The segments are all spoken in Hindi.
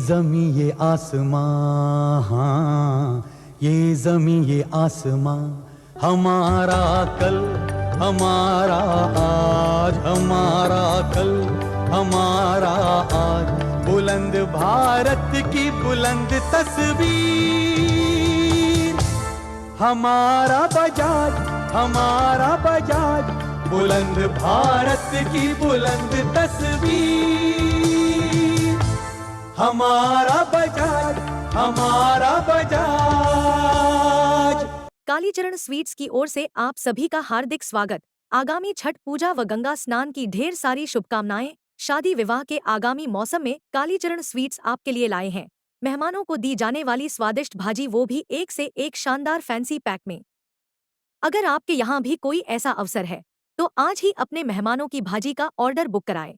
जमी ये आसमां, हाँ ये जमी ये आसमां, हमारा कल हमारा आज, हमारा कल हमारा आज, बुलंद भारत की बुलंद तस्वीर, हमारा बजाज हमारा बजाज, बुलंद भारत की बुलंद तस्वीर, हमारा बजाज हमारा बजाज। कालीचरण स्वीट्स की ओर से आप सभी का हार्दिक स्वागत। आगामी छठ पूजा व गंगा स्नान की ढेर सारी शुभकामनाएं। शादी विवाह के आगामी मौसम में कालीचरण स्वीट्स आपके लिए लाए हैं मेहमानों को दी जाने वाली स्वादिष्ट भाजी, वो भी एक से एक शानदार फैंसी पैक में। अगर आपके यहाँ भी कोई ऐसा अवसर है तो आज ही अपने मेहमानों की भाजी का ऑर्डर बुक कराएं।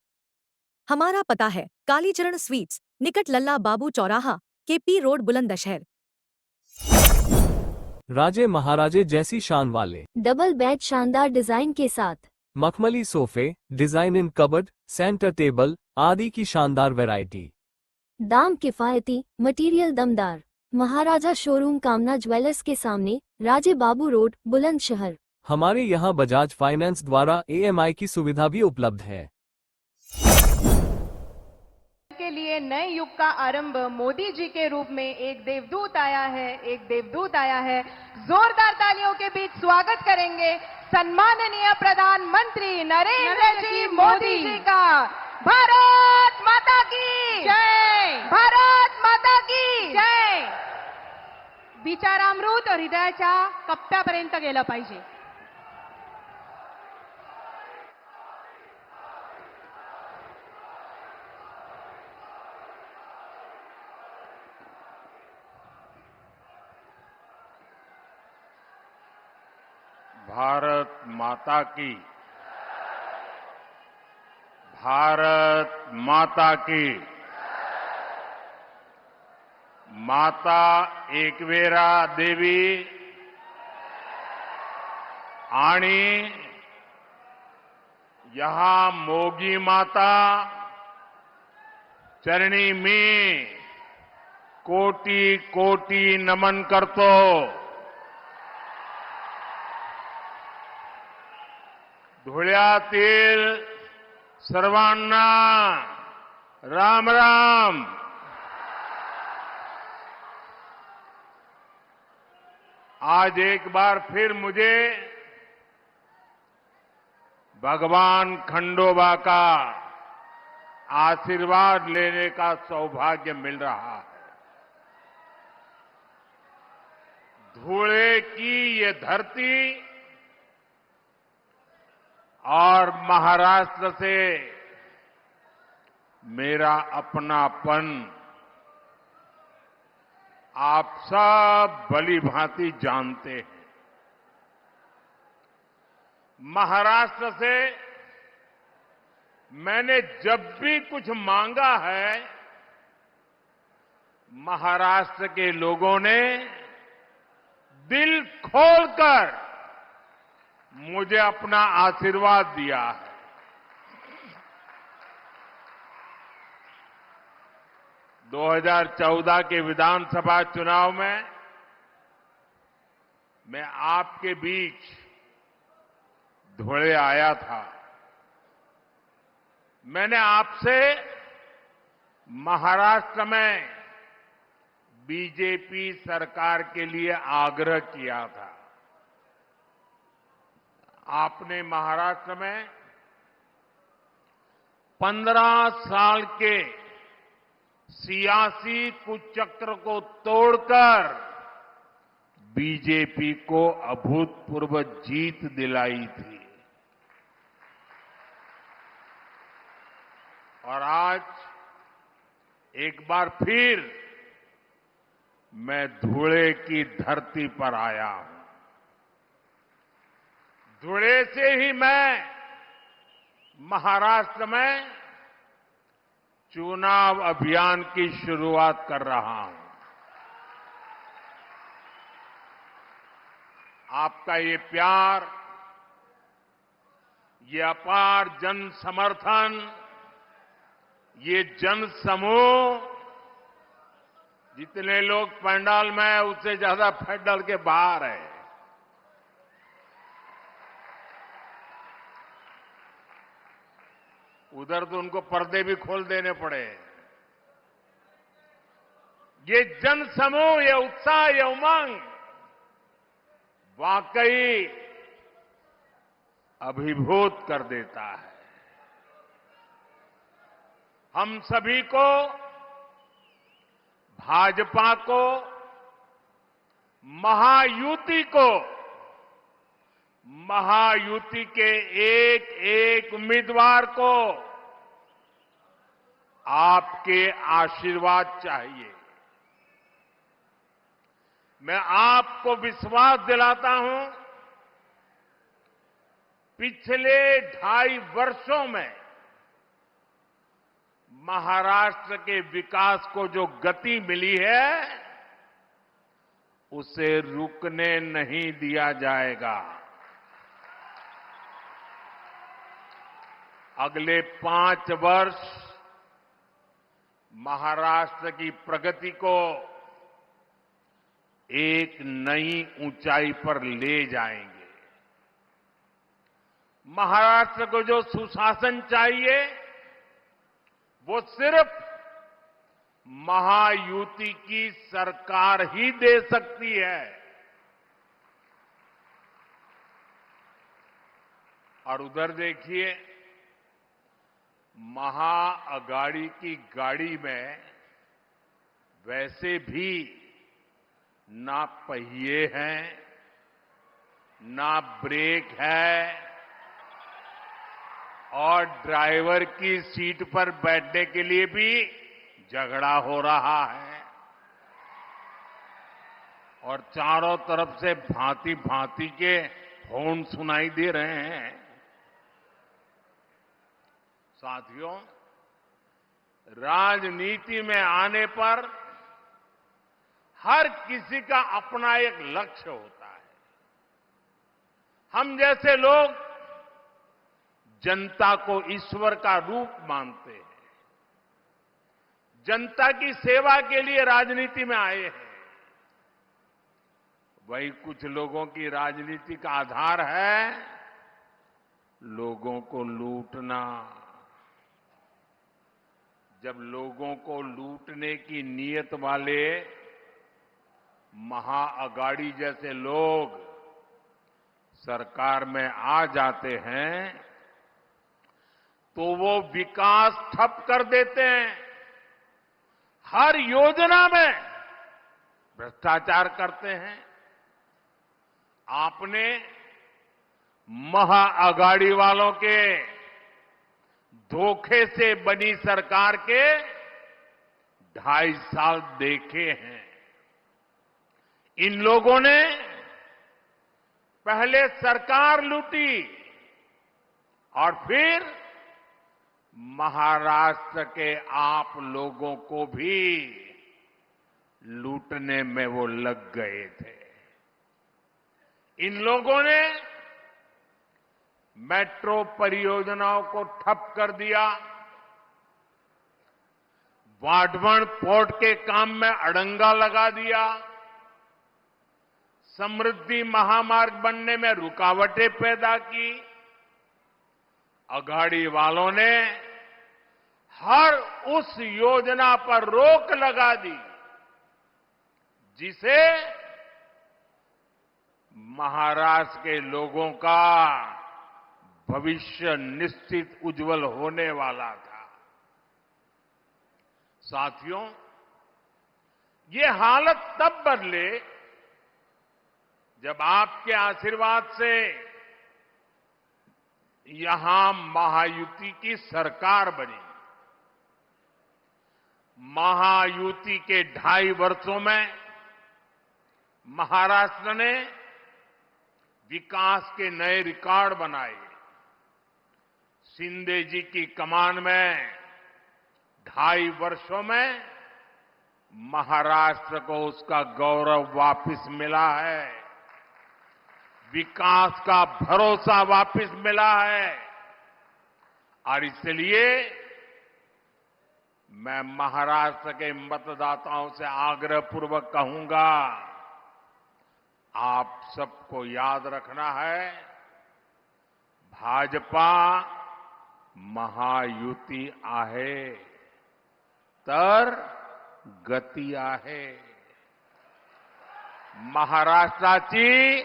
हमारा पता है कालीचरण स्वीट्स, निकट लल्ला बाबू चौराहा, KP रोड, बुलंदशहर। राजे महाराजे जैसी शान वाले डबल बेड शानदार डिजाइन के साथ, मखमली सोफे, डिजाइन इन कबर्ड, सेंटर टेबल आदि की शानदार वैरायटी। दाम किफायती, मटेरियल दमदार। महाराजा शोरूम, कामना ज्वेलर्स के सामने, राजे बाबू रोड, बुलंदशहर। हमारे यहाँ बजाज फाइनेंस द्वारा EMI की सुविधा भी उपलब्ध है। के लिए नए युग का आरंभ मोदी जी के रूप में एक देवदूत आया है, एक देवदूत आया है। जोरदार तालियों के बीच स्वागत करेंगे सम्माननीय प्रधानमंत्री नरेंद्र जी मोदी जी का। भारत माता की जय, भारत माता की जय। विचारामृत हृदयाच्या कप्प्यापर्यंत गेलं पाहिजे। भारत माता की, भारत माता की। माता एकवेरा देवी आणि यहाँ मोगी माता चरणी मी कोटी कोटी नमन करतो। धुळ्यातील सर्वांना राम राम। आज एक बार फिर मुझे भगवान खंडोबा का आशीर्वाद लेने का सौभाग्य मिल रहा है। धुळे की ये धरती और महाराष्ट्र से मेरा अपनापन आप सब भली भांति जानते हैं। महाराष्ट्र से मैंने जब भी कुछ मांगा है, महाराष्ट्र के लोगों ने दिल खोलकर मुझे अपना आशीर्वाद दिया है। 2014 के विधानसभा चुनाव में मैं आपके बीच धुळे आया था। मैंने आपसे महाराष्ट्र में बीजेपी सरकार के लिए आग्रह किया था। आपने महाराष्ट्र में 15 साल के सियासी कुचक्र को तोड़कर बीजेपी को अभूतपूर्व जीत दिलाई थी। और आज एक बार फिर मैं धुळे की धरती पर आया हूं। धुळे से ही मैं महाराष्ट्र में चुनाव अभियान की शुरुआत कर रहा हूं। आपका ये प्यार, ये अपार जन समर्थन, ये जन समूह जितने लोग पंडाल में हैं उससे ज्यादा पंडाल के बाहर है। उधर तो उनको पर्दे भी खोल देने पड़े। ये जनसमूह, ये उत्साह, ये उमंग वाकई अभिभूत कर देता है। हम सभी को, भाजपा को, महायुति को, महायुति के एक एक उम्मीदवार को आपके आशीर्वाद चाहिए। मैं आपको विश्वास दिलाता हूं, पिछले 2.5 वर्षों में महाराष्ट्र के विकास को जो गति मिली है, उसे रुकने नहीं दिया जाएगा। अगले 5 वर्ष महाराष्ट्र की प्रगति को एक नई ऊंचाई पर ले जाएंगे। महाराष्ट्र को जो सुशासन चाहिए, वो सिर्फ महायुति की सरकार ही दे सकती है। और उधर देखिए, महाअगाड़ी की गाड़ी में वैसे भी ना पहिए हैं, ना ब्रेक है, और ड्राइवर की सीट पर बैठने के लिए भी झगड़ा हो रहा है। और चारों तरफ से भांति भांति के हॉर्न सुनाई दे रहे हैं। साथियों, राजनीति में आने पर हर किसी का अपना एक लक्ष्य होता है। हम जैसे लोग जनता को ईश्वर का रूप मानते हैं, जनता की सेवा के लिए राजनीति में आए हैं। वही कुछ लोगों की राजनीति का आधार है लोगों को लूटना। जब लोगों को लूटने की नीयत वाले महाअगाड़ी जैसे लोग सरकार में आ जाते हैं, तो वो विकास ठप कर देते हैं। हर योजना में भ्रष्टाचार करते हैं। आपने महाअगाड़ी वालों के धोखे से बनी सरकार के 2.5 साल देखे हैं। इन लोगों ने पहले सरकार लूटी और फिर महाराष्ट्र के आप लोगों को भी लूटने में वो लग गए थे। इन लोगों ने मेट्रो परियोजनाओं को ठप कर दिया, वाढवण पोर्ट के काम में अड़ंगा लगा दिया, समृद्धि महामार्ग बनने में रुकावटें पैदा की। अगाड़ी वालों ने हर उस योजना पर रोक लगा दी जिसे महाराष्ट्र के लोगों का भविष्य निश्चित उज्जवल होने वाला था। साथियों, ये हालत तब बदले जब आपके आशीर्वाद से यहां महायुति की सरकार बनी। महायुति के 2.5 वर्षों में महाराष्ट्र ने विकास के नए रिकॉर्ड बनाए। शिंदे जी की कमान में 2.5 वर्षों में महाराष्ट्र को उसका गौरव वापस मिला है, विकास का भरोसा वापस मिला है। और इसलिए मैं महाराष्ट्र के मतदाताओं से आग्रहपूर्वक कहूंगा, आप सबको याद रखना है, भाजपा महायुती आहे तर गती आहे. महाराष्ट्राची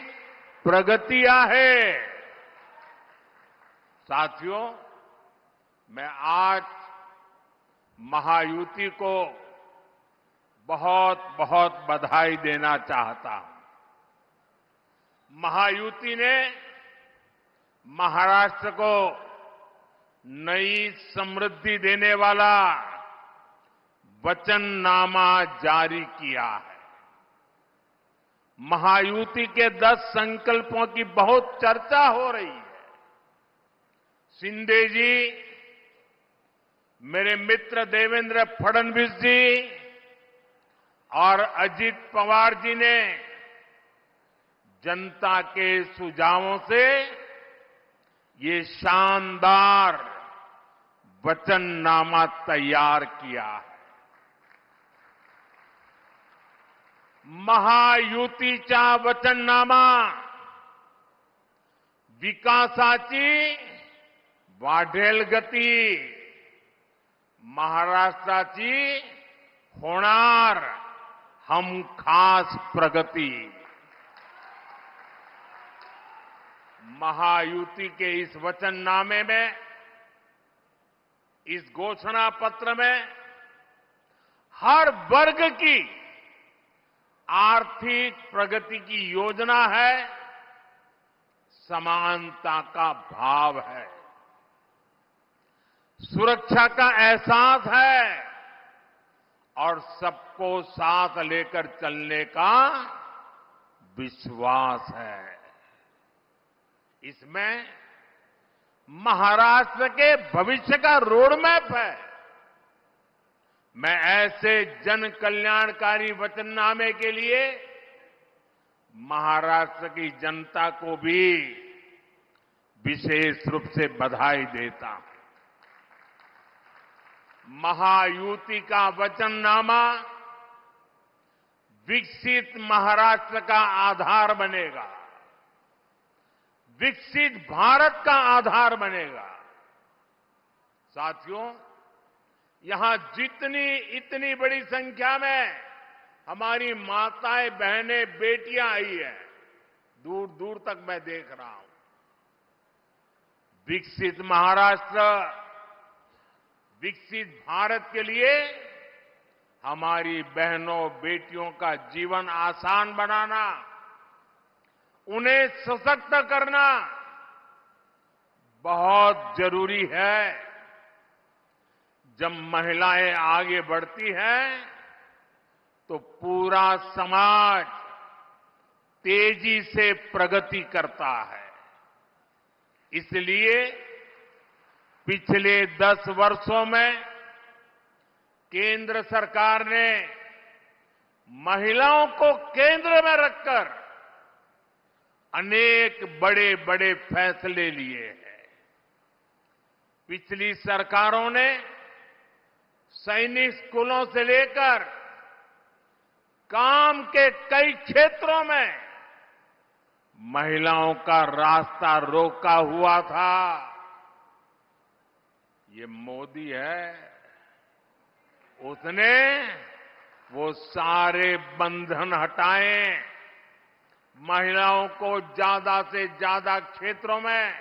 प्रगती आहे. साथियों, मैं आज महायुति को बहुत बहुत बधाई देना चाहता हूं. महायुति ने महाराष्ट्र को नई समृद्धि देने वाला वचननामा जारी किया है. महायुति के 10 संकल्पों की बहुत चर्चा हो रही है. शिंदे जी, मेरे मित्र देवेंद्र फडणवीस जी और अजित पवार जी ने जनता के सुझावों से ये शानदार वचननामा तैयार किया है. महायुतीचा वचननामा विकासाची वाढेल गती, महाराष्ट्राची होणार हमखास प्रगती. महायुति के इस वचननामे में, इस घोषणा पत्र में हर वर्ग की आर्थिक प्रगति की योजना है, समानता का भाव है, सुरक्षा का एहसास है और सबको साथ लेकर चलने का विश्वास है. इसमें महाराष्ट्र के भविष्य का रोडमैप है. मैं ऐसे जन कल्याणकारी वचननामे के लिए महाराष्ट्र की जनता को भी विशेष रूप से बधाई देता हूं. महायुति का वचननामा विकसित महाराष्ट्र का आधार बनेगा, विकसित भारत का आधार बनेगा. साथियों, यहां इतनी बड़ी संख्या में हमारी माताएं, बहनें, बेटियां आई हैं, दूर दूर तक मैं देख रहा हूं. विकसित महाराष्ट्र, विकसित भारत के लिए हमारी बहनों, बेटियों का जीवन आसान बनाना, उन्हें सशक्त करना बहुत जरूरी है. जब महिलाएं आगे बढ़ती हैं तो पूरा समाज तेजी से प्रगति करता है. इसलिए पिछले 10 वर्षों में केंद्र सरकार ने महिलाओं को केंद्र में रखकर अनेक बड़े बड़े फैसले लिए हैं. पिछली सरकारों ने सैनिक स्कूलों से लेकर काम के कई क्षेत्रों में महिलाओं का रास्ता रोका हुआ था. ये मोदी है, उसने वो सारे बंधन हटाए, महिलाओं को ज्यादा से ज्यादा क्षेत्रों में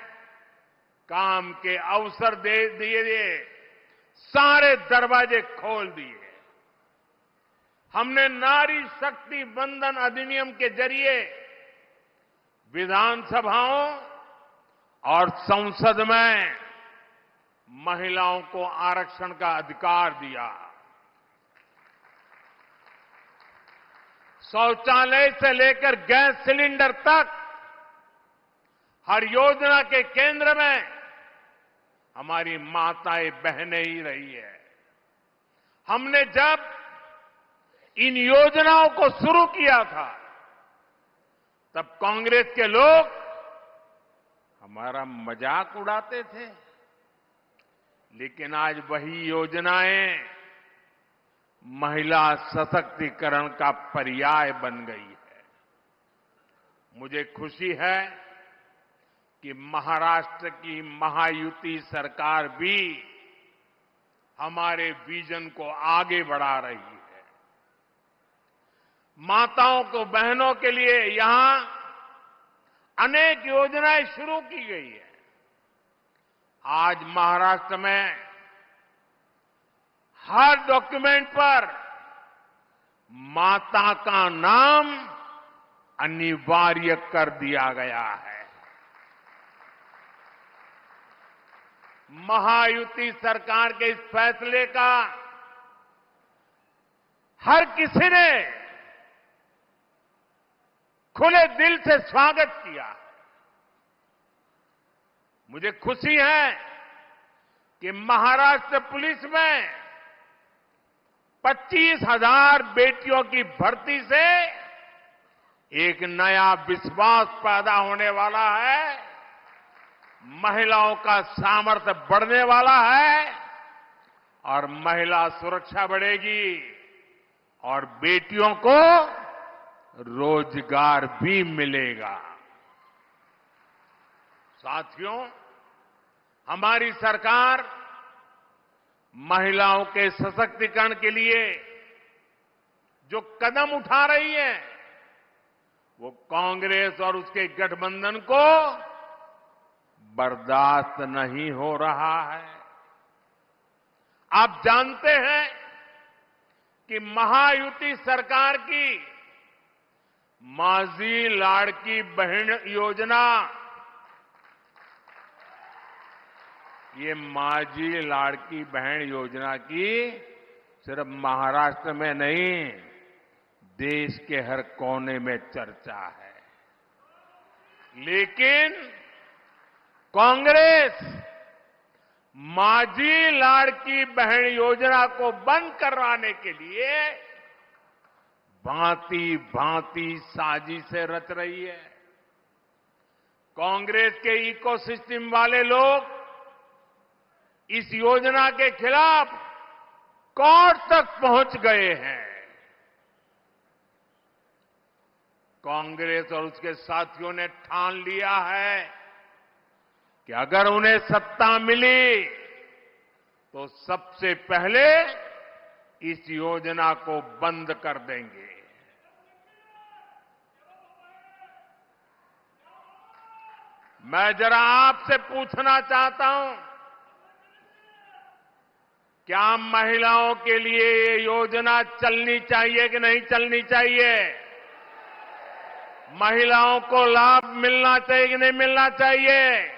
काम के अवसर दे दिए, सारे दरवाजे खोल दिए. हमने नारी शक्ति बंधन अधिनियम के जरिए विधानसभाओं और संसद में महिलाओं को आरक्षण का अधिकार दिया. शौचालय से लेकर गैस सिलेंडर तक हर योजना के केंद्र में हमारी माताएं, बहनें ही रही है. हमने जब इन योजनाओं को शुरू किया था तब कांग्रेस के लोग हमारा मजाक उड़ाते थे, लेकिन आज वही योजनाएं महिला सशक्तिकरण का पर्याय बन गई है। मुझे खुशी है कि महाराष्ट्र की महायुति सरकार भी हमारे विजन को आगे बढ़ा रही है। माताओं को, बहनों के लिए यहां अनेक योजनाएं शुरू की गई है। आज महाराष्ट्र में हर डॉक्यूमेंट पर माता का नाम अनिवार्य कर दिया गया है। महायुति सरकार के इस फैसले का हर किसी ने खुले दिल से स्वागत किया। मुझे खुशी है कि महाराष्ट्र पुलिस में 25,000 बेटियों की भर्ती से एक नया विश्वास पैदा होने वाला है, महिलाओं का सामर्थ्य बढ़ने वाला है और महिला सुरक्षा बढ़ेगी और बेटियों को रोजगार भी मिलेगा। साथियों, हमारी सरकार महिलाओं के सशक्तिकरण के लिए जो कदम उठा रही है वो कांग्रेस और उसके गठबंधन को बर्दाश्त नहीं हो रहा है। आप जानते हैं कि महायुति सरकार की माझी लाड़की बहन योजना, ये माझी लाड़की बहन योजना की सिर्फ महाराष्ट्र में नहीं, देश के हर कोने में चर्चा है। लेकिन कांग्रेस माझी लाड़की बहन योजना को बंद करवाने के लिए भांति भांति साजिशें रच रही है। कांग्रेस के इकोसिस्टम वाले लोग इस योजना के खिलाफ कोर्ट तक पहुंच गए हैं। कांग्रेस और उसके साथियों ने ठान लिया है कि अगर उन्हें सत्ता मिली तो सबसे पहले इस योजना को बंद कर देंगे। मैं जरा आपसे पूछना चाहता हूं, क्या महिलाओं के लिए ये योजना चलनी चाहिए कि नहीं चलनी चाहिए? महिलाओं को लाभ मिलना चाहिए कि नहीं मिलना चाहिए?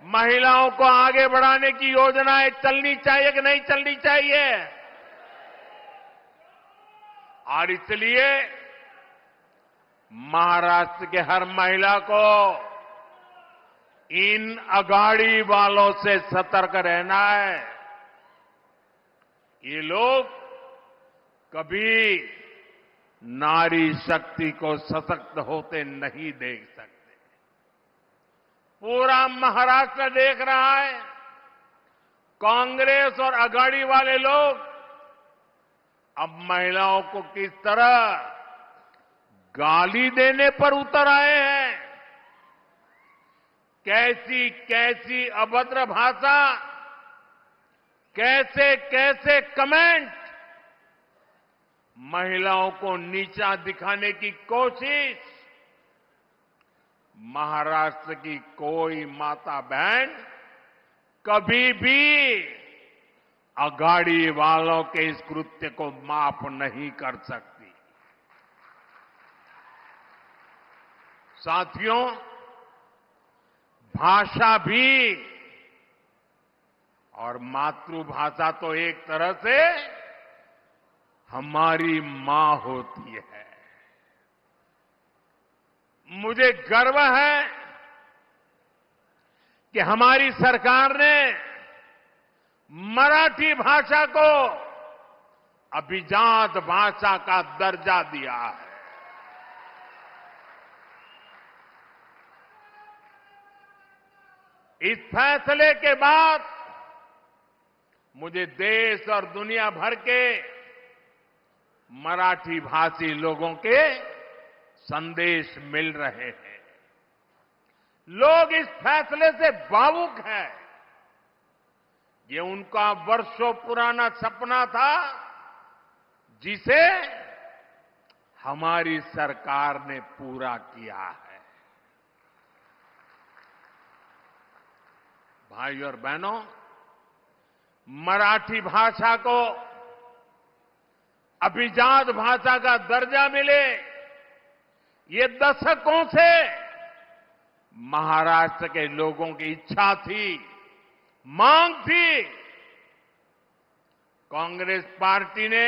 महिलाओं को आगे बढ़ाने की योजनाएं चलनी चाहिए कि नहीं चलनी चाहिए? और इसलिए महाराष्ट्र के हर महिला को इन अगाड़ी वालों से सतर्क रहना है। ये लोग कभी नारी शक्ति को सशक्त होते नहीं देख सकते। पूरा महाराष्ट्र देख रहा है कांग्रेस और अगाड़ी वाले लोग अब महिलाओं को किस तरह गाली देने पर उतर आए हैं। कैसी कैसी अभद्र भाषा, कैसे कैसे कमेंट, महिलाओं को नीचा दिखाने की कोशिश। महाराष्ट्र की कोई माता बहन कभी भी अगाड़ी वालों के इस कृत्य को माफ नहीं कर सकती। साथियों, भाषा भी और मातृभाषा तो एक तरह से हमारी मां होती है। मुझे गर्व है कि हमारी सरकार ने मराठी भाषा को अभिजात भाषा का दर्जा दिया है। इस फैसले के बाद मुझे देश और दुनिया भर के मराठी भाषी लोगों के संदेश मिल रहे हैं। लोग इस फैसले से भावुक हैं। ये उनका वर्षों पुराना सपना था, जिसे हमारी सरकार ने पूरा किया है। भाइयों और बहनों, मराठी भाषा को अभिजात भाषा का दर्जा मिले, ये दशकों से महाराष्ट्र के लोगों की इच्छा थी, मांग थी। कांग्रेस पार्टी ने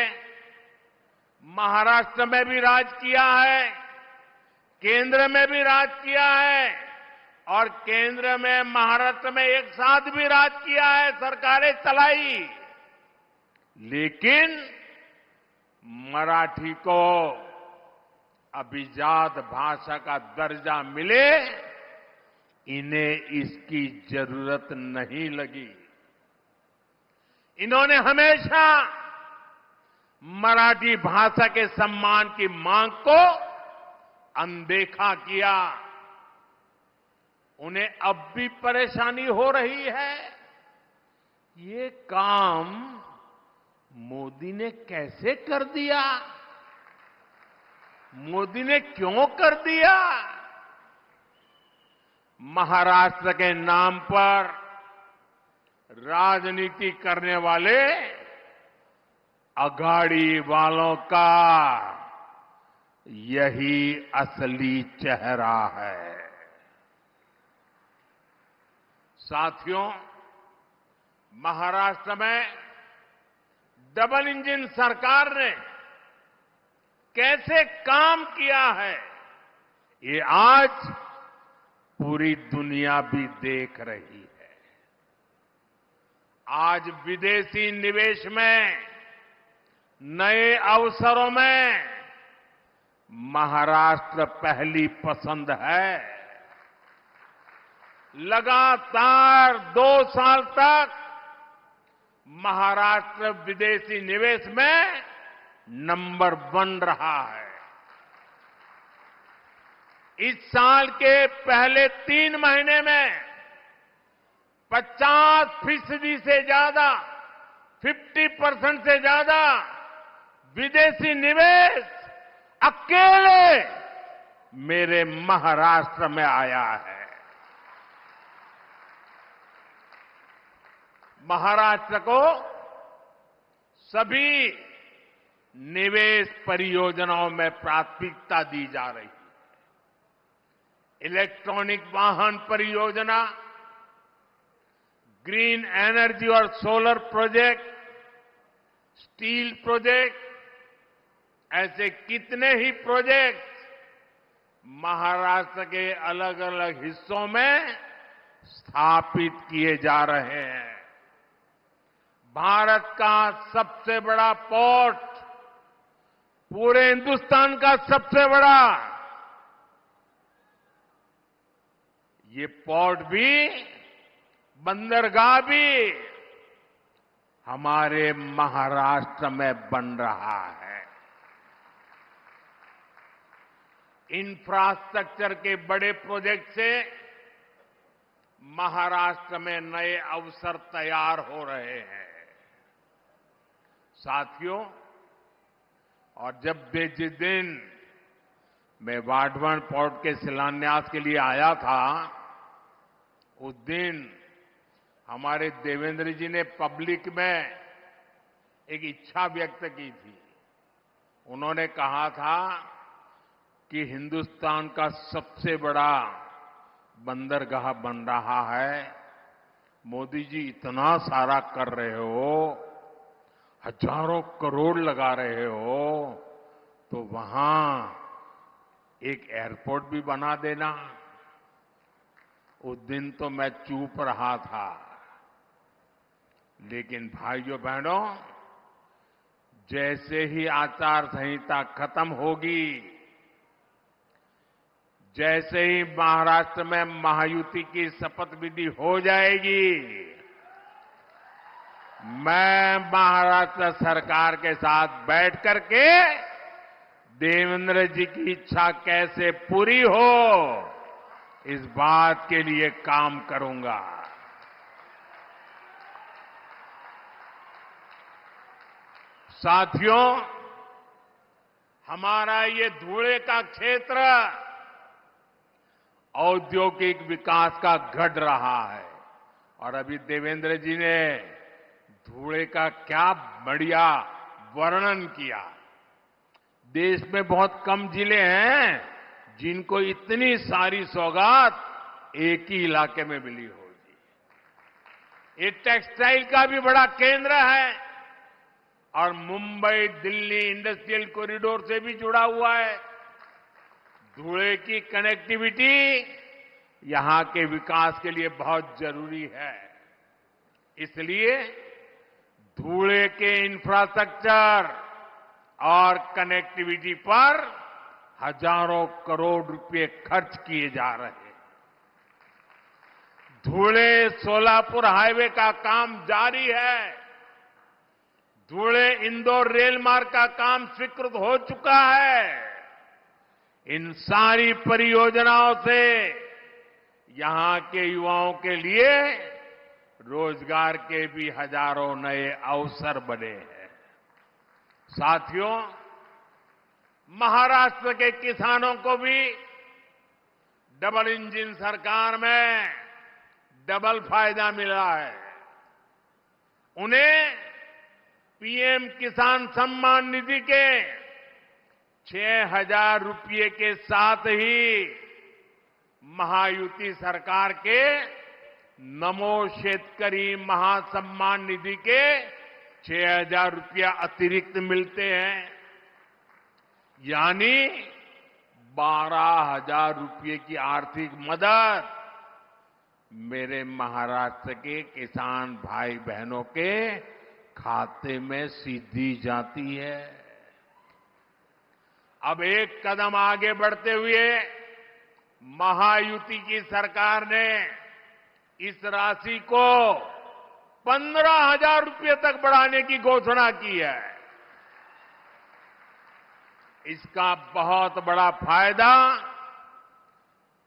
महाराष्ट्र में भी राज किया है, केंद्र में भी राज किया है और केंद्र में महाराष्ट्र में एक साथ भी राज किया है, सरकारें चलाई। लेकिन मराठी को अभिजात भाषा का दर्जा मिले, इन्हें इसकी जरूरत नहीं लगी। इन्होंने हमेशा मराठी भाषा के सम्मान की मांग को अनदेखा किया। उन्हें अब भी परेशानी हो रही है। ये काम मोदी ने कैसे कर दिया? मोदी ने क्यों कर दिया? महाराष्ट्र के नाम पर राजनीति करने वाले अघाड़ी वालों का यही असली चेहरा है। साथियों, महाराष्ट्र में डबल इंजन सरकार ने कैसे काम किया है, ये आज पूरी दुनिया भी देख रही है। आज विदेशी निवेश में, नए अवसरों में महाराष्ट्र पहली पसंद है। लगातार 2 साल तक महाराष्ट्र विदेशी निवेश में नंबर 1 रहा है। इस साल के पहले 3 महीने में 50% से ज्यादा, 50% से ज्यादा विदेशी निवेश अकेले मेरे महाराष्ट्र में आया है। महाराष्ट्र को सभी निवेश परियोजनाओं में प्राथमिकता दी जा रही है। इलेक्ट्रॉनिक वाहन परियोजना, ग्रीन एनर्जी और सोलर प्रोजेक्ट, स्टील प्रोजेक्ट, ऐसे कितने ही प्रोजेक्ट महाराष्ट्र के अलग अलग हिस्सों में स्थापित किए जा रहे हैं। भारत का सबसे बड़ा पोर्ट, पूरे हिंदुस्तान का सबसे बड़ा, ये पोर्ट भी, बंदरगाह भी हमारे महाराष्ट्र में बन रहा है। इंफ्रास्ट्रक्चर के बड़े प्रोजेक्ट से महाराष्ट्र में नए अवसर तैयार हो रहे हैं। साथियों, और जिस दिन मैं वाढवण पोर्ट के शिलान्यास के लिए आया था, उस दिन हमारे देवेंद्र जी ने पब्लिक में एक इच्छा व्यक्त की थी। उन्होंने कहा था कि हिंदुस्तान का सबसे बड़ा बंदरगाह बन रहा है। मोदी जी इतना सारा कर रहे हो, हजारों करोड़ लगा रहे हो, तो वहां एक एयरपोर्ट भी बना देना। उस दिन तो मैं चुप रहा था, लेकिन भाइयों बहनों, जैसे ही आचार संहिता खत्म होगी, जैसे ही महाराष्ट्र में महायुति की शपथ विधि हो जाएगी, मैं महाराष्ट्र सरकार के साथ बैठ करके देवेंद्र जी की इच्छा कैसे पूरी हो, इस बात के लिए काम करूंगा। साथियों, हमारा ये धुले का क्षेत्र औद्योगिक विकास का गढ़ रहा है और अभी देवेंद्र जी ने धुले का क्या बढ़िया वर्णन किया। देश में बहुत कम जिले हैं जिनको इतनी सारी सौगात एक ही इलाके में मिली होगी। ये टेक्सटाइल का भी बड़ा केंद्र है और मुंबई दिल्ली इंडस्ट्रियल कॉरिडोर से भी जुड़ा हुआ है। धुले की कनेक्टिविटी यहां के विकास के लिए बहुत जरूरी है। इसलिए धुले के इंफ्रास्ट्रक्चर और कनेक्टिविटी पर हजारों करोड़ रुपए खर्च किए जा रहे हैं। धुले सोलापुर हाईवे का काम जारी है। धुले इंदौर रेल मार्ग का काम स्वीकृत हो चुका है। इन सारी परियोजनाओं से यहां के युवाओं के लिए रोजगार के भी हजारों नए अवसर बने हैं। साथियों, महाराष्ट्र के किसानों को भी डबल इंजन सरकार में डबल फायदा मिला है। उन्हें पीएम किसान सम्मान निधि के 6,000 रुपये के साथ ही महायुति सरकार के नमो शेतकरी महासम्मान निधि के 6,000 रुपया अतिरिक्त मिलते हैं, यानी 12,000 रुपये की आर्थिक मदद मेरे महाराष्ट्र के किसान भाई बहनों के खाते में सीधी जाती है। अब एक कदम आगे बढ़ते हुए महायुति की सरकार ने इस राशि को 15,000 रुपये तक बढ़ाने की घोषणा की है। इसका बहुत बड़ा फायदा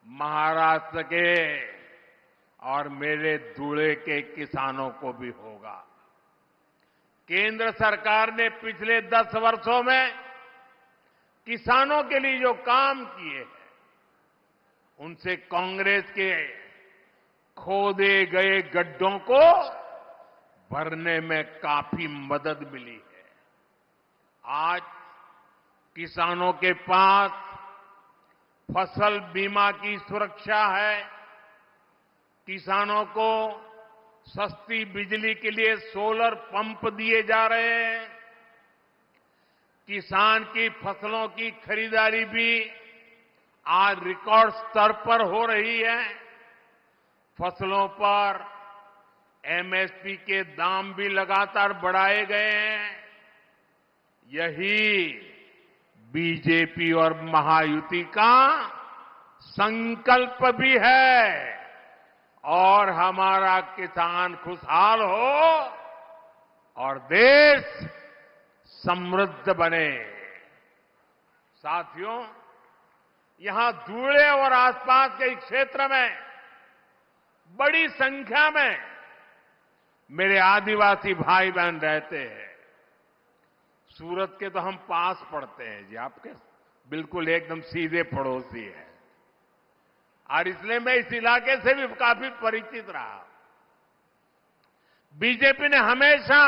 महाराष्ट्र के और मेरे धुले के किसानों को भी होगा। केंद्र सरकार ने पिछले 10 वर्षों में किसानों के लिए जो काम किए हैं, उनसे कांग्रेस के खोदे गए गड्ढों को भरने में काफी मदद मिली है। आज किसानों के पास फसल बीमा की सुरक्षा है। किसानों को सस्ती बिजली के लिए सोलर पंप दिए जा रहे हैं। किसान की फसलों की खरीदारी भी आज रिकॉर्ड स्तर पर हो रही है। फसलों पर एमएसपी के दाम भी लगातार बढ़ाए गए हैं। यही बीजेपी और महायुति का संकल्प भी है और हमारा किसान खुशहाल हो और देश समृद्ध बने। साथियों, यहां धुले और आसपास के क्षेत्र में बड़ी संख्या में मेरे आदिवासी भाई बहन रहते हैं। सूरत के तो हम पास पड़ते हैं जी, आपके बिल्कुल एकदम सीधे पड़ोसी हैं और इसलिए मैं इस इलाके से भी काफी परिचित रहा। बीजेपी ने हमेशा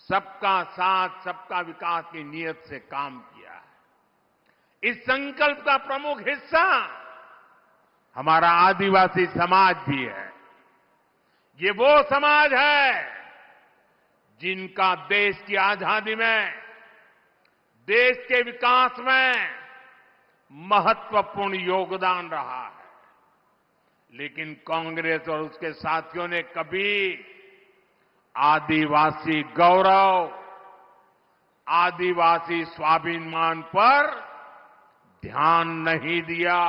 सबका साथ सबका विकास की नीयत से काम किया है। इस संकल्प का प्रमुख हिस्सा हमारा आदिवासी समाज भी है। ये वो समाज है जिनका देश की आजादी में, देश के विकास में महत्वपूर्ण योगदान रहा है। लेकिन कांग्रेस और उसके साथियों ने कभी आदिवासी गौरव, आदिवासी स्वाभिमान पर ध्यान नहीं दिया।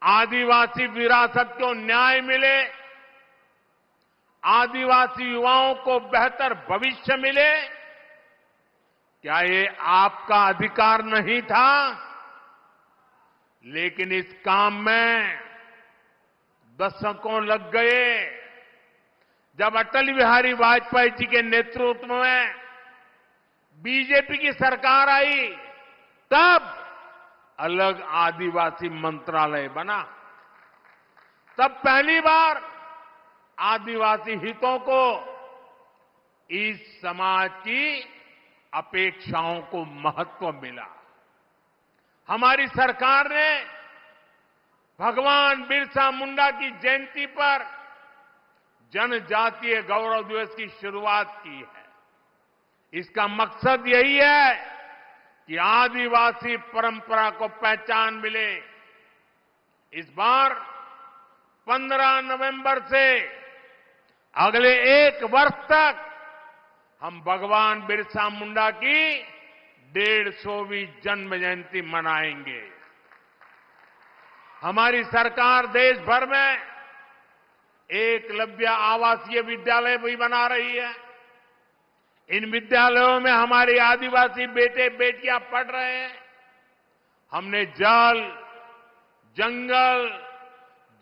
आदिवासी विरासत को न्याय मिले, आदिवासी युवाओं को बेहतर भविष्य मिले, क्या ये आपका अधिकार नहीं था? लेकिन इस काम में दशकों लग गए। जब अटल बिहारी वाजपेयी जी के नेतृत्व में बीजेपी की सरकार आई, तब अलग आदिवासी मंत्रालय बना। तब पहली बार आदिवासी हितों को, इस समाज की अपेक्षाओं को महत्व मिला। हमारी सरकार ने भगवान बिरसा मुंडा की जयंती पर जनजातीय गौरव दिवस की शुरुआत की है। इसका मकसद यही है कि आदिवासी परंपरा को पहचान मिले। इस बार 15 नवंबर से अगले 1 वर्ष तक हम भगवान बिरसा मुंडा की 150वीं जन्म जयंती मनाएंगे। हमारी सरकार देश भर में एकलव्य आवासीय विद्यालय भी बना रही है। इन विद्यालयों में हमारे आदिवासी बेटे बेटियां पढ़ रहे हैं। हमने जल, जंगल,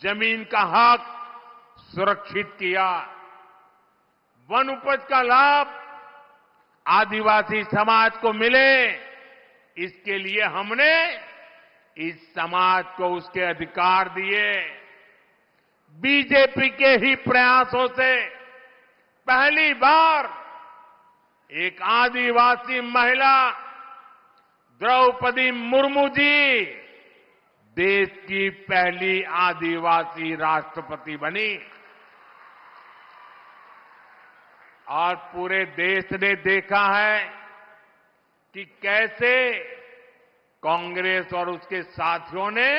जमीन का हक सुरक्षित किया। वन उपज का लाभ आदिवासी समाज को मिले, इसके लिए हमने इस समाज को उसके अधिकार दिए। बीजेपी के ही प्रयासों से पहली बार एक आदिवासी महिला द्रौपदी मुर्मू जी देश की पहली आदिवासी राष्ट्रपति बनी। और पूरे देश ने देखा है कि कैसे कांग्रेस और उसके साथियों ने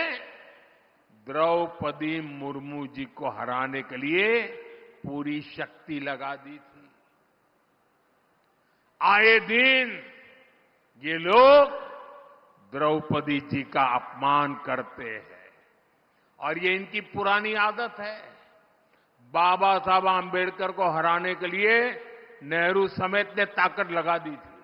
द्रौपदी मुर्मू जी को हराने के लिए पूरी शक्ति लगा दी थी। आए दिन ये लोग द्रौपदी जी का अपमान करते हैं और ये इनकी पुरानी आदत है। बाबा साहब आंबेडकर को हराने के लिए नेहरू समेत ने ताकत लगा दी थी।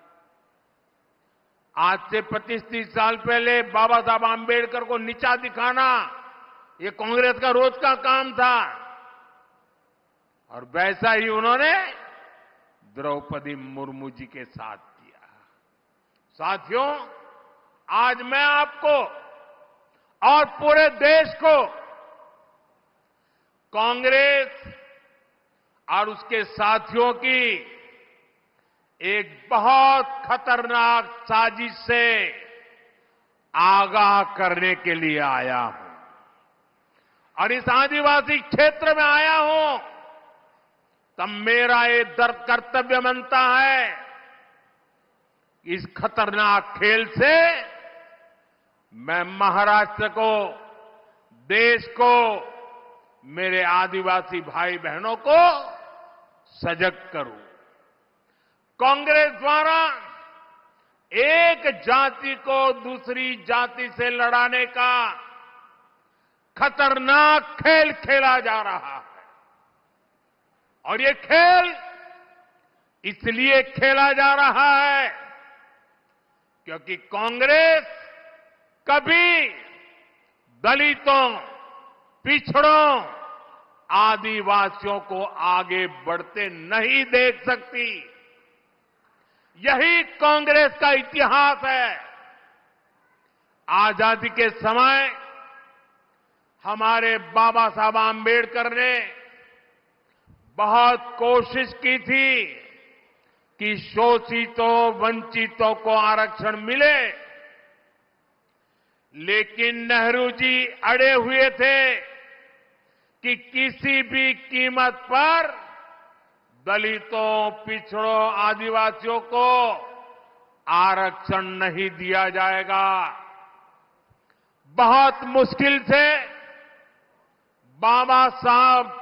आज से 25-30 साल पहले बाबा साहब आंबेडकर को नीचा दिखाना ये कांग्रेस का रोज का काम था और वैसा ही उन्होंने द्रौपदी मुर्मू जी के साथ किया। साथियों, आज मैं आपको और पूरे देश को कांग्रेस और उसके साथियों की एक बहुत खतरनाक साजिश से आगाह करने के लिए आया हूं और इस आदिवासी क्षेत्र में आया हूं तब मेरा ये दर्द कर्तव्य बनता है। इस खतरनाक खेल से मैं महाराष्ट्र को, देश को, मेरे आदिवासी भाई बहनों को सजग करूं। कांग्रेस द्वारा एक जाति को दूसरी जाति से लड़ाने का खतरनाक खेल खेला जा रहा है और ये खेल इसलिए खेला जा रहा है क्योंकि कांग्रेस कभी दलितों, पिछड़ों, आदिवासियों को आगे बढ़ते नहीं देख सकती। यही कांग्रेस का इतिहास है। आजादी के समय हमारे बाबा साहब आंबेडकर ने बहुत कोशिश की थी कि शोषितों, वंचितों को आरक्षण मिले, लेकिन नेहरू जी अड़े हुए थे कि किसी भी कीमत पर दलितों, पिछड़ों, आदिवासियों को आरक्षण नहीं दिया जाएगा। बहुत मुश्किल से बाबा साहब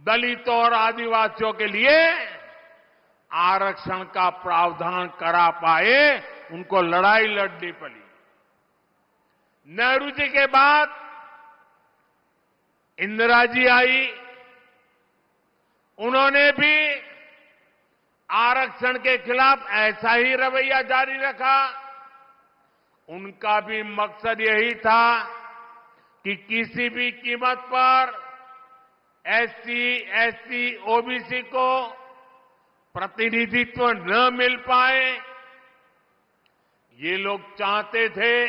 दलितों और आदिवासियों के लिए आरक्षण का प्रावधान करा पाए, उनको लड़ाई लड़नी पड़ी। नेहरू जी के बाद इंदिरा जी आई उन्होंने भी आरक्षण के खिलाफ ऐसा ही रवैया जारी रखा। उनका भी मकसद यही था कि किसी भी कीमत पर एससी, एसटी, ओबीसी को प्रतिनिधित्व न मिल पाए। ये लोग चाहते थे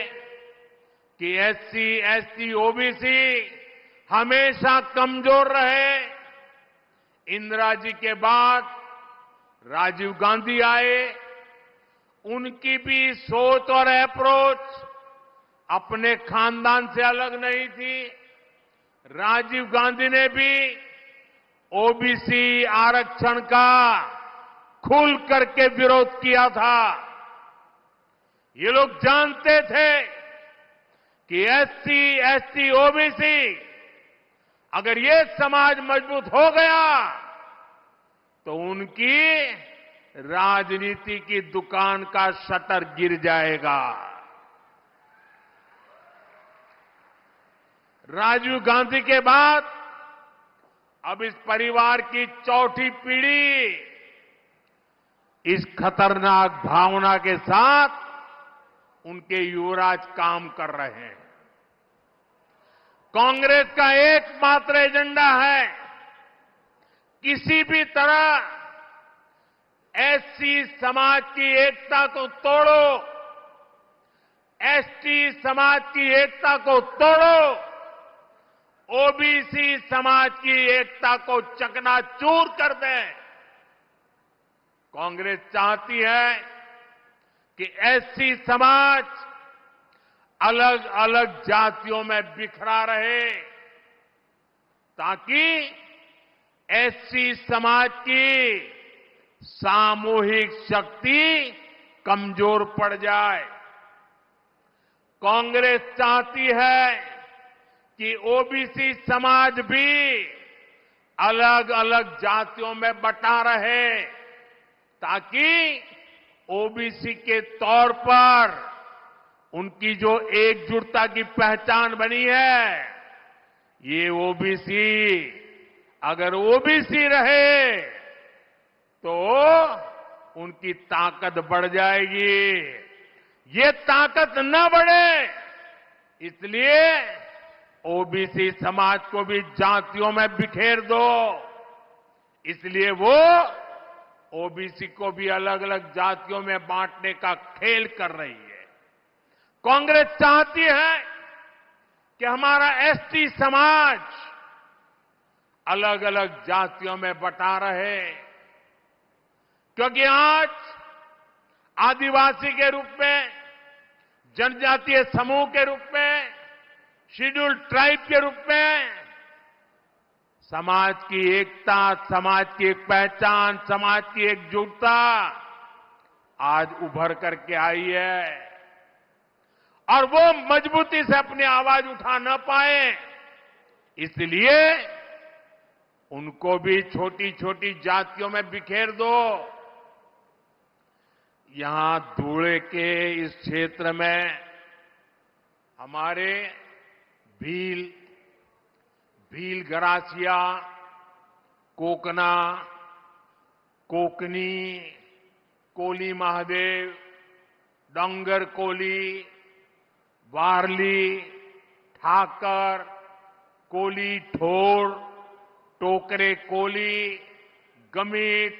कि एससी, एसटी, ओबीसी हमेशा कमजोर रहे। इंदिरा जी के बाद राजीव गांधी आए, उनकी भी सोच और अप्रोच अपने खानदान से अलग नहीं थी। राजीव गांधी ने भी ओबीसी आरक्षण का खुल करके विरोध किया था। ये लोग जानते थे कि एससी, एसटी, ओबीसी अगर ये समाज मजबूत हो गया तो उनकी राजनीति की दुकान का शटर गिर जाएगा। राजीव गांधी के बाद अब इस परिवार की चौथी पीढ़ी इस खतरनाक भावना के साथ उनके युवराज काम कर रहे हैं। कांग्रेस का एकमात्र एजेंडा है किसी भी तरह एससी समाज की एकता को तोड़ो, एसटी समाज की एकता को तोड़ो, ओबीसी समाज की एकता को चकनाचूर कर दें। कांग्रेस चाहती है कि एससी समाज अलग अलग जातियों में बिखरा रहे ताकि एससी समाज की सामूहिक शक्ति कमजोर पड़ जाए। कांग्रेस चाहती है कि ओबीसी समाज भी अलग अलग जातियों में बटा रहे ताकि ओबीसी के तौर पर उनकी जो एकजुटता की पहचान बनी है, ये ओबीसी अगर ओबीसी रहे तो उनकी ताकत बढ़ जाएगी। ये ताकत न बढ़े इसलिए ओबीसी समाज को भी जातियों में बिखेर दो। इसलिए वो ओबीसी को भी अलग अलग जातियों में बांटने का खेल कर रही है। कांग्रेस चाहती है कि हमारा एसटी समाज अलग अलग जातियों में बटा रहे, क्योंकि आज आदिवासी के रूप में, जनजातीय समूह के रूप में, शेड्यूल्ड ट्राइब के रूप में समाज की एकता, समाज की एक पहचान, समाज की एकजुटता आज उभर करके आई है और वो मजबूती से अपनी आवाज उठा न पाए इसलिए उनको भी छोटी छोटी जातियों में बिखेर दो। यहां धुले के इस क्षेत्र में हमारे भील गरासिया, कोकना, कोकनी, कोली महादेव, डोंगर कोली, वारली, ठाकर, कोली ठोर, टोकरे कोली, गमीत,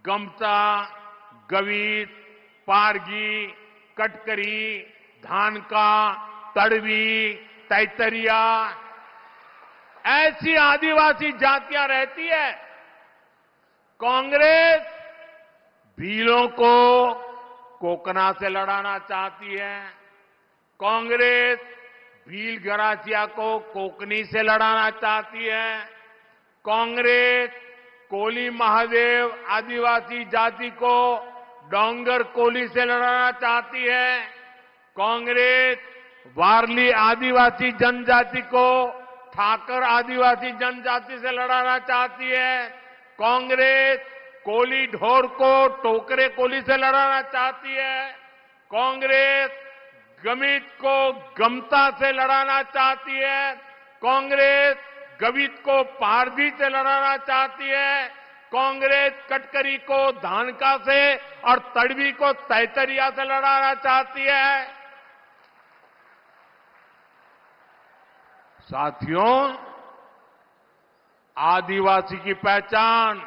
गमता, गवीत, पारगी, कटकरी, धानका, तड़वी, तैतरिया, ऐसी आदिवासी जातियां रहती है। कांग्रेस भीलों को कोकना से लड़ाना चाहती है, कांग्रेस भील गरासिया को कोकनी से लड़ाना चाहती है, कांग्रेस कोली महादेव आदिवासी जाति को डोंगर कोली से लड़ाना चाहती है, कांग्रेस वारली आदिवासी जनजाति को ठाकर आदिवासी जनजाति से लड़ाना चाहती है, कांग्रेस कोली ढोर को टोकरे कोली से लड़ाना चाहती है, कांग्रेस गमीत को गमता से लड़ाना चाहती है, कांग्रेस गवित को पारधी से लड़ाना चाहती है, कांग्रेस कटकरी को धानका से और तड़वी को तैतरिया से लड़ाना चाहती है। साथियों, आदिवासी की पहचान,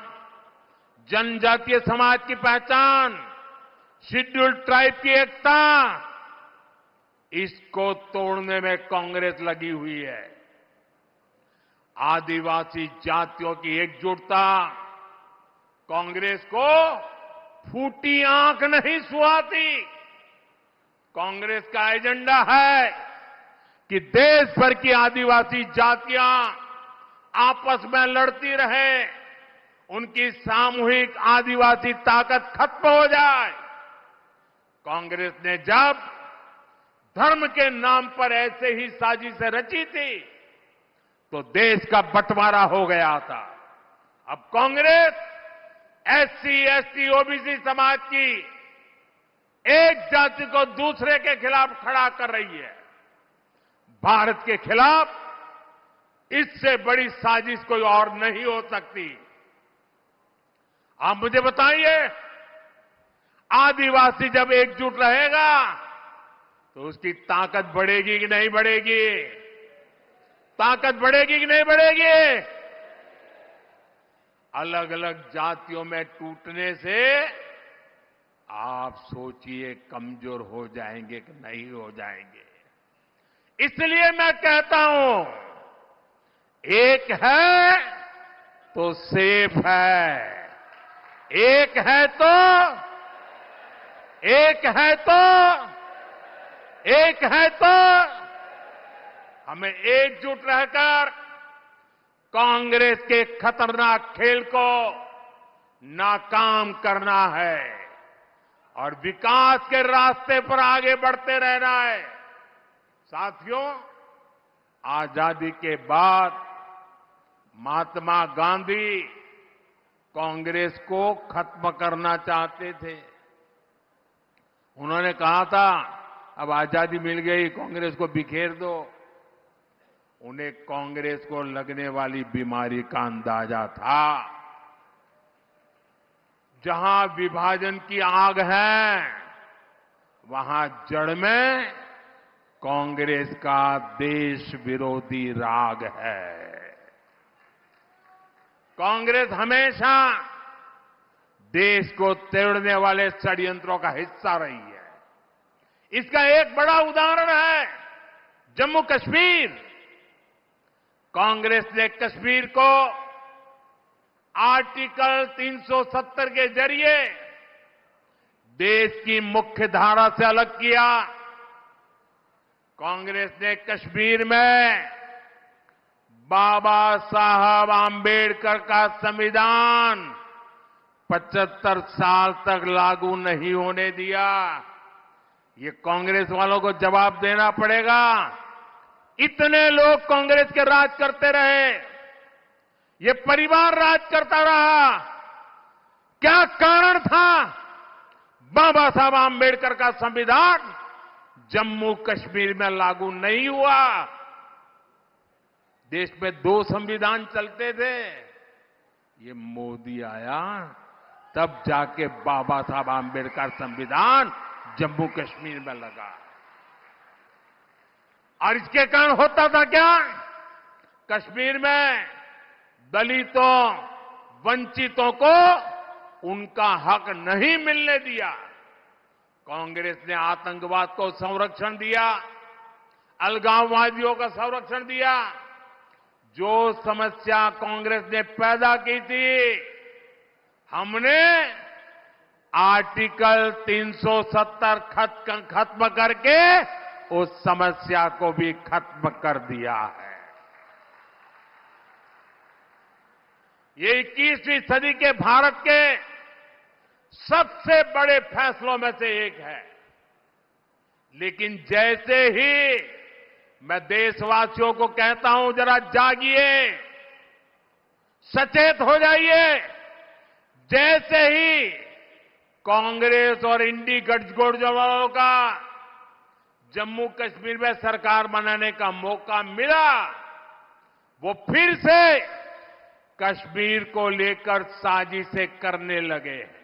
जनजातीय समाज की पहचान, शेड्यूल्ड ट्राइब की एकता, इसको तोड़ने में कांग्रेस लगी हुई है। आदिवासी जातियों की एकजुटता कांग्रेस को फूटी आंख नहीं सुहाती। कांग्रेस का एजेंडा है कि देश भर की आदिवासी जातियां आपस में लड़ती रहे, उनकी सामूहिक आदिवासी ताकत खत्म हो जाए। कांग्रेस ने जब धर्म के नाम पर ऐसे ही साजिशें रची थी तो देश का बंटवारा हो गया था। अब कांग्रेस एससी, एसटी, ओबीसी समाज की एक जाति को दूसरे के खिलाफ खड़ा कर रही है। भारत के खिलाफ इससे बड़ी साजिश कोई और नहीं हो सकती। आप मुझे बताइए, आदिवासी जब एकजुट रहेगा तो उसकी ताकत बढ़ेगी कि नहीं बढ़ेगी? ताकत बढ़ेगी कि नहीं बढ़ेगी? अलग अलग जातियों में टूटने से आप सोचिए कमजोर हो जाएंगे कि नहीं हो जाएंगे। इसलिए मैं कहता हूं, एक है तो सेफ है, एक है तो हमें एकजुट रहकर कांग्रेस के खतरनाक खेल को नाकाम करना है और विकास के रास्ते पर आगे बढ़ते रहना है। साथियों, आजादी के बाद महात्मा गांधी कांग्रेस को खत्म करना चाहते थे। उन्होंने कहा था, अब आजादी मिल गई, कांग्रेस को बिखेर दो। उन्हें कांग्रेस को लगने वाली बीमारी का अंदाजा था। जहां विभाजन की आग है, वहां जड़ में कांग्रेस का देश विरोधी राग है। कांग्रेस हमेशा देश को तोड़ने वाले षड्यंत्रों का हिस्सा रही है। इसका एक बड़ा उदाहरण है जम्मू कश्मीर। कांग्रेस ने कश्मीर को आर्टिकल 370 के जरिए देश की मुख्य धारा से अलग किया। कांग्रेस ने कश्मीर में बाबा साहब आंबेडकर का संविधान 75 साल तक लागू नहीं होने दिया। ये कांग्रेस वालों को जवाब देना पड़ेगा। इतने लोग कांग्रेस के राज करते रहे, ये परिवार राज करता रहा, क्या कारण था बाबा साहब आंबेडकर का संविधान जम्मू कश्मीर में लागू नहीं हुआ? देश में 2 संविधान चलते थे। ये मोदी आया तब जाके बाबा साहब आंबेडकर संविधान जम्मू कश्मीर में लगा। और इसके कारण होता था क्या? कश्मीर में दलितों, वंचितों को उनका हक नहीं मिलने दिया। कांग्रेस ने आतंकवाद को संरक्षण दिया, अलगाववादियों का संरक्षण दिया। जो समस्या कांग्रेस ने पैदा की थी, हमने आर्टिकल 370 खत्म करके उस समस्या को भी खत्म कर दिया है। ये 21वीं सदी के भारत के सबसे बड़े फैसलों में से एक है। लेकिन जैसे ही मैं देशवासियों को कहता हूं, जरा जागिए, सचेत हो जाइए। जैसे ही कांग्रेस और इंडी गठजोड़ वालों का जम्मू कश्मीर में सरकार बनाने का मौका मिला, वो फिर से कश्मीर को लेकर साजिशें करने लगे हैं।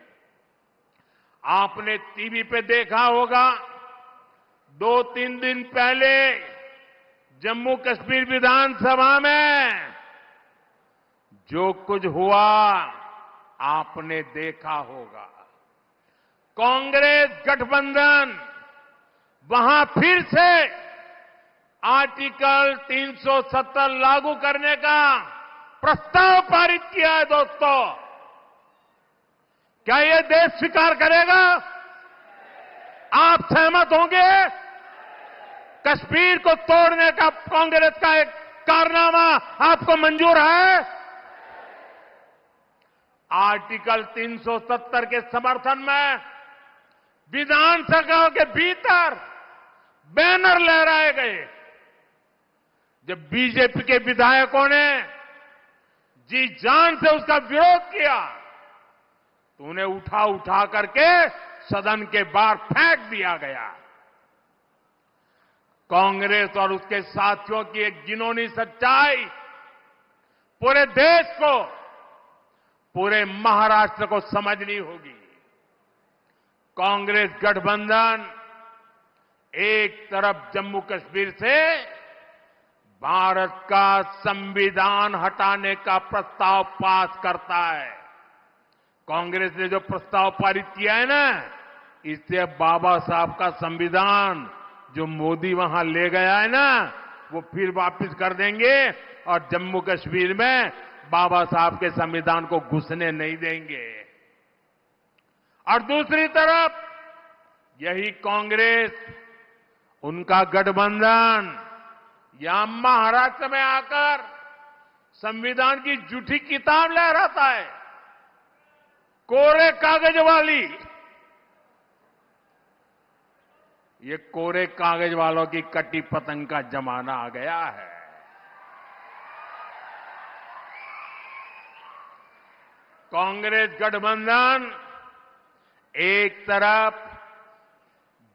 आपने टीवी पे देखा होगा, 2-3 दिन पहले जम्मू कश्मीर विधानसभा में जो कुछ हुआ आपने देखा होगा। कांग्रेस गठबंधन वहां फिर से आर्टिकल 370 लागू करने का प्रस्ताव पारित किया है। दोस्तों, क्या ये देश स्वीकार करेगा? आप सहमत होंगे? कश्मीर को तोड़ने का कांग्रेस का एक कारनामा आपको मंजूर है? आर्टिकल 370 के समर्थन में विधानसभा के भीतर बैनर लहराए गए। जब बीजेपी के विधायकों ने जी जान से उसका विरोध किया तो उन्हें उठा उठा करके सदन के बाहर फेंक दिया गया। कांग्रेस और उसके साथियों की एक घिनौनी सच्चाई पूरे देश को, पूरे महाराष्ट्र को समझनी होगी। कांग्रेस गठबंधन एक तरफ जम्मू कश्मीर से भारत का संविधान हटाने का प्रस्ताव पास करता है। कांग्रेस ने जो प्रस्ताव पारित किया है ना, इससे बाबा साहब का संविधान जो मोदी वहां ले गया है ना, वो फिर वापस कर देंगे और जम्मू कश्मीर में बाबा साहब के संविधान को घुसने नहीं देंगे। और दूसरी तरफ यही कांग्रेस, उनका गठबंधन यहां महाराष्ट्र में आकर संविधान की झूठी किताब लहराता है, कोरे कागज वाली। ये कोरे कागज वालों की कटी पतंग का जमाना आ गया है। कांग्रेस गठबंधन एक तरफ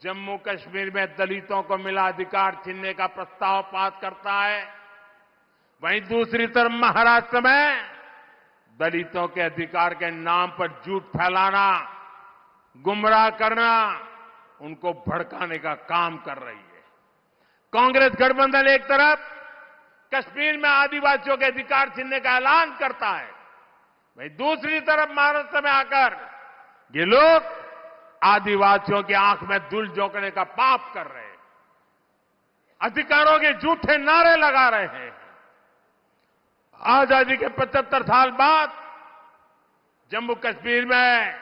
जम्मू कश्मीर में दलितों को मिला अधिकार छीनने का प्रस्ताव पास करता है, वहीं दूसरी तरफ महाराष्ट्र में दलितों के अधिकार के नाम पर झूठ फैलाना, गुमराह करना, उनको भड़काने का काम कर रही है। कांग्रेस गठबंधन एक तरफ कश्मीर में आदिवासियों के अधिकार छीनने का ऐलान करता है, वहीं दूसरी तरफ महाराष्ट्र में आकर ये लोग आदिवासियों की आंख में धूल झोंकने का पाप कर रहे हैं, अधिकारों के झूठे नारे लगा रहे हैं। आजादी के 75 साल बाद जम्मू कश्मीर में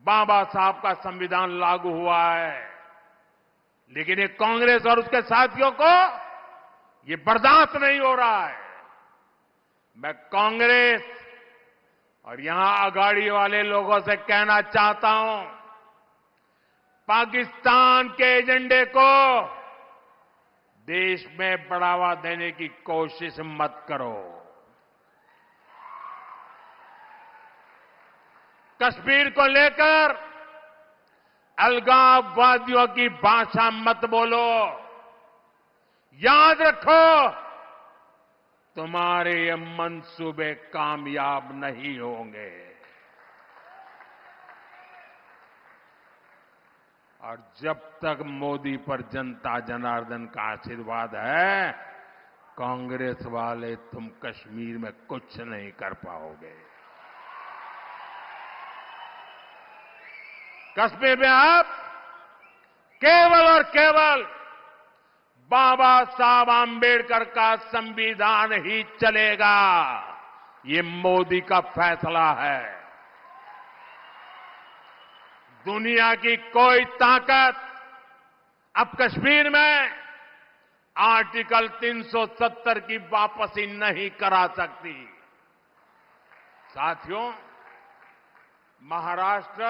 बाबा साहब का संविधान लागू हुआ है, लेकिन ये कांग्रेस और उसके साथियों को ये बर्दाश्त नहीं हो रहा है। मैं कांग्रेस और यहां अगाड़ी वाले लोगों से कहना चाहता हूं, पाकिस्तान के एजेंडे को देश में बढ़ावा देने की कोशिश मत करो। कश्मीर को लेकर अलगाववादियों की भाषा मत बोलो। याद रखो, तुम्हारे ये मंसूबे कामयाब नहीं होंगे। और जब तक मोदी पर जनता जनार्दन का आशीर्वाद है, कांग्रेस वाले तुम कश्मीर में कुछ नहीं कर पाओगे। कश्मीर में अब केवल और केवल बाबा साहब आंबेडकर का संविधान ही चलेगा। ये मोदी का फैसला है। दुनिया की कोई ताकत अब कश्मीर में आर्टिकल 370 की वापसी नहीं करा सकती। साथियों, महाराष्ट्र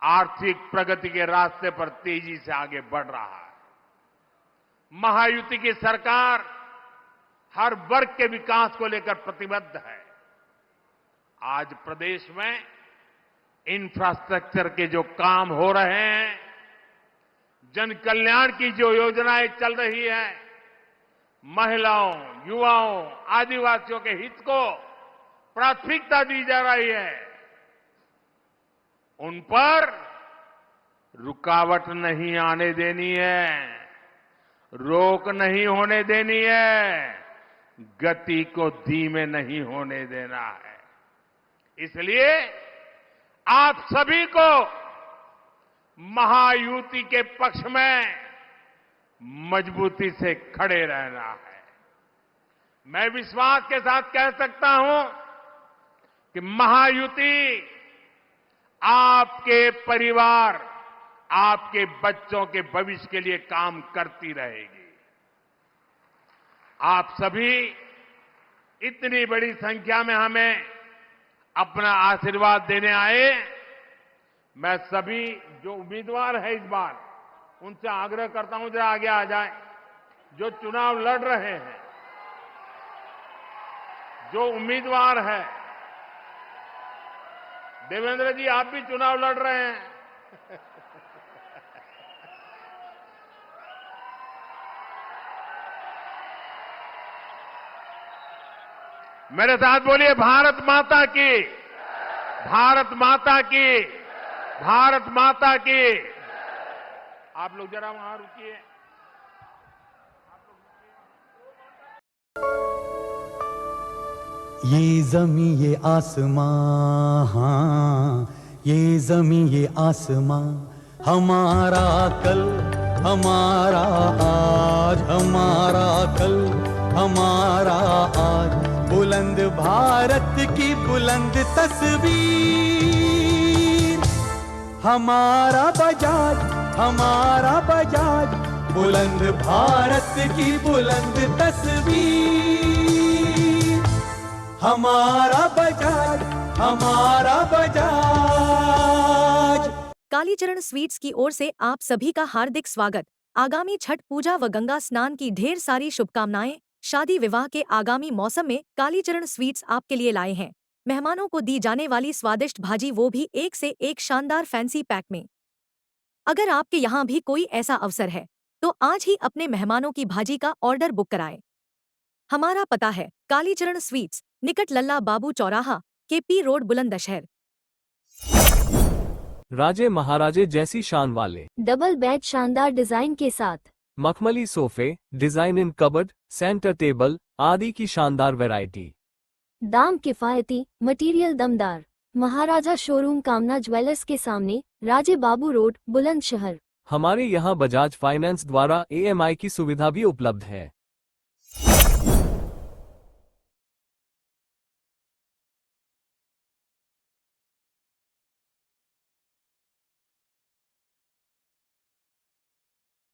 आर्थिक प्रगति के रास्ते पर तेजी से आगे बढ़ रहा है। महायुति की सरकार हर वर्ग के विकास को लेकर प्रतिबद्ध है। आज प्रदेश में इंफ्रास्ट्रक्चर के जो काम हो रहे हैं, जन कल्याण की जो योजनाएं चल रही है, महिलाओं, युवाओं, आदिवासियों के हित को प्राथमिकता दी जा रही है। उन पर रुकावट नहीं आने देनी है, रोक नहीं होने देनी है, गति को धीमे नहीं होने देना है। इसलिए आप सभी को महायुति के पक्ष में मजबूती से खड़े रहना है। मैं विश्वास के साथ कह सकता हूं कि महायुति आपके परिवार, आपके बच्चों के भविष्य के लिए काम करती रहेगी। आप सभी इतनी बड़ी संख्या में हमें अपना आशीर्वाद देने आए। मैं सभी जो उम्मीदवार है इस बार, उनसे आग्रह करता हूं जरा आगे आ जाए। जो चुनाव लड़ रहे हैं, जो उम्मीदवार है, देवेंद्र जी आप भी चुनाव लड़ रहे हैं। मेरे साथ बोलिए भारत माता की, भारत माता की, भारत माता की। आप लोग जरा वहां रुकिए। ये जमी ये आसमां, हाँ, ये जमी ये आसमां, हमारा कल, हमारा आज, हमारा कल, हमारा आज, बुलंद भारत की बुलंद तस्वीर, हमारा बजाज, हमारा बजाज, बुलंद भारत की बुलंद तस्वीर, हमारा बजाज, हमारा बजाज। कालीचरण स्वीट्स की ओर से आप सभी का हार्दिक स्वागत। आगामी छठ पूजा व गंगा स्नान की ढेर सारी शुभकामनाएं। शादी विवाह के आगामी मौसम में कालीचरण स्वीट्स आपके लिए लाए हैं मेहमानों को दी जाने वाली स्वादिष्ट भाजी, वो भी एक से एक शानदार फैंसी पैक में। अगर आपके यहाँ भी कोई ऐसा अवसर है तो आज ही अपने मेहमानों की भाजी का ऑर्डर बुक कराएं। हमारा पता है कालीचरण स्वीट्स, निकट लल्ला बाबू चौराहा, KP रोड, बुलंदशहर। राजे महाराजे जैसी शान वाले डबल बेड शानदार डिजाइन के साथ, मखमली सोफे, डिजाइन इन कबर्ड, सेंटर टेबल आदि की शानदार वैरायटी। दाम किफायती, मटेरियल दमदार। महाराजा शोरूम कामना ज्वेलर्स के सामने, राजे बाबू रोड, बुलंदशहर। हमारे यहाँ बजाज फाइनेंस द्वारा EMI की सुविधा भी उपलब्ध है।